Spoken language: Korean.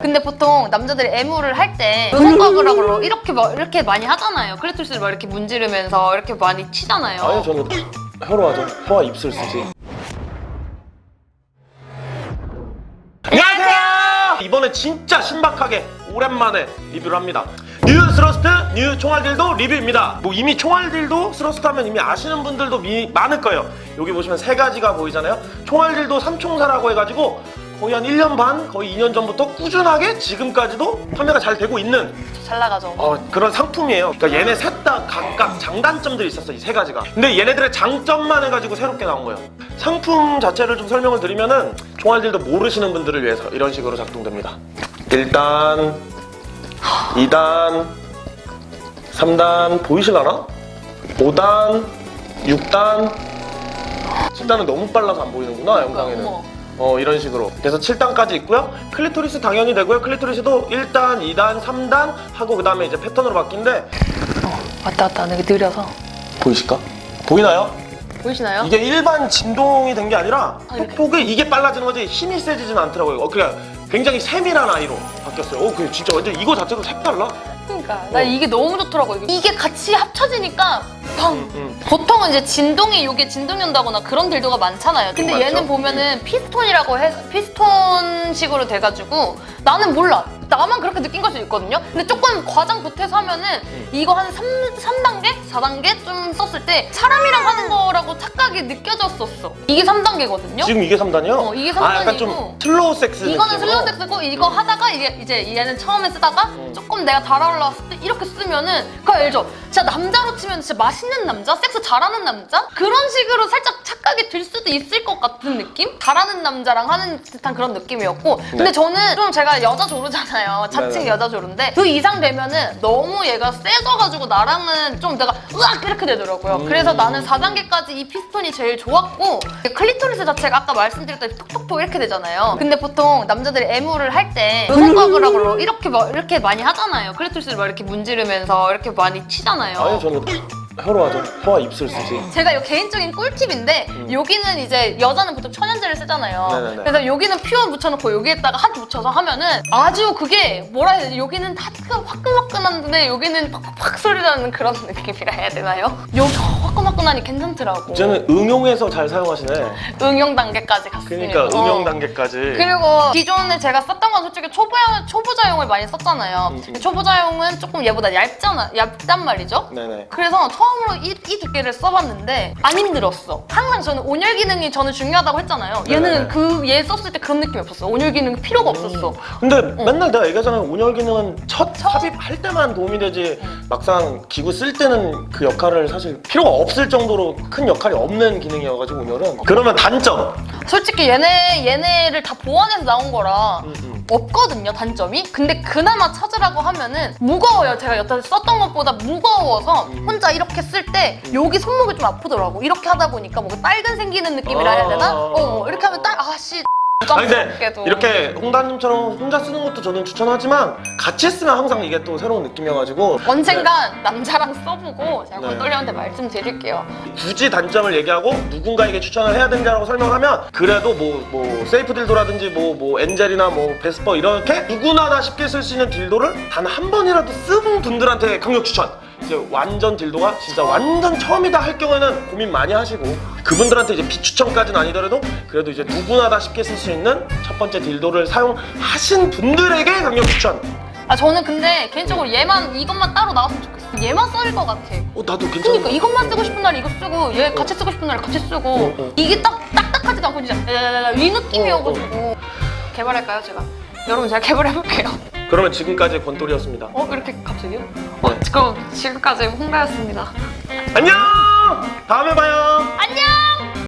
근데 보통 남자들이 애무를 할 때 손가락으로 이렇게 많이 하잖아요. 클리토리스를 막 이렇게 문지르면서 이렇게 많이 치잖아요. 아니 저는 혀로 하죠. 혀와 입술 쓰지. 안녕하세요. 이번에 진짜 신박하게 오랜만에 리뷰를 합니다. 뉴 스러스트 뉴 총알딜도 리뷰입니다. 뭐 이미 총알딜도 스러스트 하면 이미 아시는 분들도 많을 거예요. 여기 보시면 세 가지가 보이잖아요. 총알딜도 3총사라고 해가지고 거의 한 1년 반, 거의 2년 전부터 꾸준하게 지금까지도 판매가 잘 되고 있는 잘 나가죠. 그런 상품이에요. 그러니까 얘네 셋 다 각각 장단점들이 있었어, 이 세 가지가. 근데 얘네들의 장점만 해가지고 새롭게 나온 거예요. 상품 자체를 좀 설명을 드리면은 총알딜도 모르시는 분들을 위해서 이런 식으로 작동됩니다. 1단, 2단, 3단 보이실라나? 5단, 6단, 7단은 너무 빨라서 안 보이는구나, 영상에는. 이런 식으로. 그래서 7단까지 있고요. 클리토리스 당연히 되고요. 클리토리스도 1단, 2단, 3단 하고 그 다음에 이제 패턴으로 바뀐데 왔다 되게 느려서. 보이실까? 보이나요? 보이시나요? 이게 일반 진동이 된 게 아니라 폭폭이 이게 빨라지는 거지 힘이 세지진 않더라고요. 그냥 굉장히 세밀한 아이로 바뀌었어요. 그게 진짜 완전 이거 자체도 색달라? 그러니까 나 이게 너무 좋더라고. 이게 같이 합쳐지니까 팡! 보통은 이제 진동이 요게 진동된다거나 그런 딜도가 많잖아요. 근데 많죠? 얘는 보면은 피스톤이라고 해서 피스톤식으로 돼가지고 나는 몰라. 나만 그렇게 느낀 걸 수 있거든요. 근데 조금 과장 보태서 하면은 이거 한 3단계? 4단계 좀 썼을 때 사람이랑 하는 거라고 착각이 느껴졌었어. 이게 3단계거든요. 지금 이게 3단이요? 이게 3단이고 약간 좀 슬로우 섹스 이거는 느낌으로? 슬로우 섹스고 이거 하다가 이제 얘는 처음에 쓰다가 조금 내가 달아올랐을 때 이렇게 쓰면은 그거 알죠? 진짜 남자로 치면 진짜 맛있는 남자? 섹스 잘하는 남자? 그런 식으로 살짝 착각이 들 수도 있을 것 같은 느낌? 잘하는 남자랑 하는 듯한 그런 느낌이었고 근데 저는 좀 제가 여자 조르잖아요. 자칭 네네. 여자 조르인데 그 이상 되면은 너무 얘가 세져가지고 나랑은 좀 내가 으악 이렇게 되더라고요. 그래서 나는 4단계까지 이 피스톤이 제일 좋았고 클리토리스 자체가 아까 말씀드렸다시피 톡톡톡 이렇게 되잖아요. 근데 보통 남자들이 애무를 할 때 손가락으로 이렇게 많이 하잖아요. 클리토리스를 막 이렇게 문지르면서 이렇게 많이 치잖아요. 아니 저는 혀로 하죠. 혀와 입술 쓰지. 제가 이 개인적인 꿀팁인데 여기는 이제 여자는 보통 천연제를 쓰잖아요. 네네네. 그래서 여기는 퓨어 묻혀놓고 여기에다가 하트 묻혀서 하면은 아주 그게 뭐라 해야 되지? 여기는 화끈화끈한데 여기는 팍팍팍 소리 나는 그런 느낌이라 해야 되나요? 여기 화끈화끈하니 괜찮더라고. 이제는 응용해서 잘 사용하시네. 응용 단계까지 갔습니다. 그러니까 응용 단계까지. 그리고 기존에 제가 썼던 건 솔직히 초보자용을 많이 썼잖아요. 초보자용은 조금 얘보다 얇단 말이죠. 네네. 그래서 처음으로 이 두께를 써봤는데 안 힘들었어. 항상 저는 온열 기능이 저는 중요하다고 했잖아요. 얘는 얘 썼을 때 그런 느낌이 없었어. 온열 기능이 필요가 없었어. 근데 맨날 내가 얘기하잖아요. 온열 기능은 첫 삽입할 때만 도움이 되지 막상 기구 쓸 때는 그 역할을 사실 필요가 없을 정도로 큰 역할이 없는 기능이어가지고 온열은. 그러면 단점. 솔직히 얘네를 다 보완해서 나온 거라 없거든요, 단점이. 근데 그나마 찾으라고 하면은 무거워요. 제가 여태 썼던 것보다 무거워서 혼자 이렇게 쓸 때 여기 손목이 좀 아프더라고. 이렇게 하다 보니까 뭔가 딸근 생기는 느낌이라 해야 되나? 이렇게 하면 아씨 아니 근데 부담스럽게도. 이렇게 홍다님처럼 혼자 쓰는 것도 저는 추천하지만 같이 쓰면 항상 이게 또 새로운 느낌이어가지고 언젠간 남자랑 써보고 제가 네. 건돌리한테 말씀드릴게요. 굳이 단점을 얘기하고 누군가에게 추천을 해야 된다고 설명하면 그래도 뭐 세이프 딜도라든지 뭐 엔젤이나 뭐 베스퍼 이렇게 누구나 다 쉽게 쓸 수 있는 딜도를 단 한 번이라도 쓴 분들한테 강력 추천. 이제 완전 딜도가 진짜 완전 처음이다 할 경우에는 고민 많이 하시고 그분들한테 이제 비추천까지는 아니더라도 그래도 이제 누구나 다 쉽게 쓸 수 있는 첫 번째 딜도를 사용하신 분들에게 강력 추천. 저는 근데 개인적으로 이것만 따로 나왔으면 좋겠어. 얘만 써일 것 같아. 나도 괜찮아. 그러니까 이것만 쓰고 싶은 날 이거 쓰고 얘 같이 쓰고 싶은 날 같이 쓰고 이게 딱딱하지도 않고 진짜 이 느낌이어가지고 개발할까요 제가? 여러분 제가 개발해볼게요. 그러면 지금까지 권돌이었습니다. 이렇게 갑자기요? 그럼 지금까지 홍가였습니다. 안녕! 다음에 봐요. 안녕!